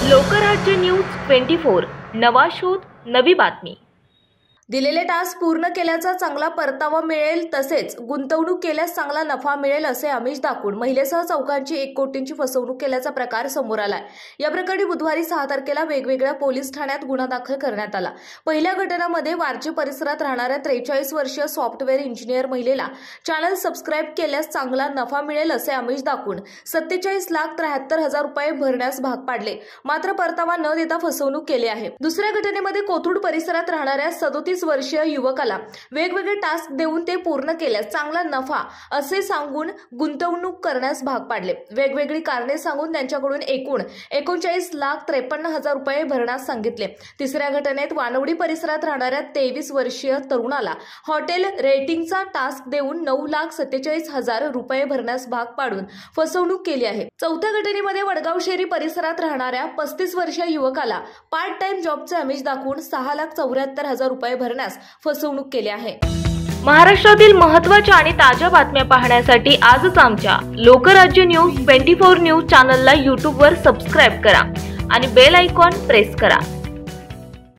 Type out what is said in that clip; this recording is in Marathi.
लोकराज्य न्यूज 24 नवा शोध नवी बातमी। दिलेले टास्क पूर्ण केल्याचा चांगला परतावा मिळेल, तसेच गुंतवणूक केल्यास चांगला नफा मिळेल असे आमिष दाखवून महिलेसह चौघांची 1 कोटींची फसवणूक केल्याचा प्रकार समोर आलाय। या प्रकरणी बुधवारी 6 तारखेला वेगवेगळ्या पोलीस ठाण्यात गुन्हा दाखल करण्यात आला। पहिल्या घटनेमध्ये वारजे परिसरात राहणाऱ्या 43 वर्षीय सॉफ्टवेअर इंजिनियर महिलेला चॅनल सबस्क्राईब केल्यास चांगला नफा मिळेल असे आमिष दाखवून 47,73,000 रुपये भरण्यास भाग पाडले, मात्र परतावा न देता फसवणूक केली आहे। दुसऱ्या घटनेमध्ये कोथरूड परिसरात राहणाऱ्या 37 वर्षीय युवकाला वेगवेगळे टास्क देऊन ते पूर्ण केल्यास चांगला नफा असे सांगून गुंतवणूक करण्यास भाग पाडले। वेगवेगळी कारणे सांगून त्यांच्याकडून एकूण 39,53,000 रुपये भरण्यास सांगितले। तिसऱ्या घटनेत वानवडी परिसरात राहणाऱ्या 23 वर्षीय तरुणाला हॉटेल रेटिंगचा टास्क देऊन 9,47,000 रुपये भरण्यास भाग पाडून फसवणूक केली आहे। चौथ्या घटनेमध्ये वडगाव शेरी परिसरात राहणाऱ्या 35 वर्षीय युवकाला पार्ट टाइम जॉबचे आमिष दाखवून 6,74,000 रुपये भरण्यास फसवणूक केली आहे। महाराष्ट्रातील महत्त्वाच्या आणि ताज्या बातम्या पाहण्यासाठी आजच आमच्या लोकराज्य न्यूज 24 न्यूज चॅनलला YouTube वर सबस्क्राइब करा आणि बेल आयकॉन प्रेस करा।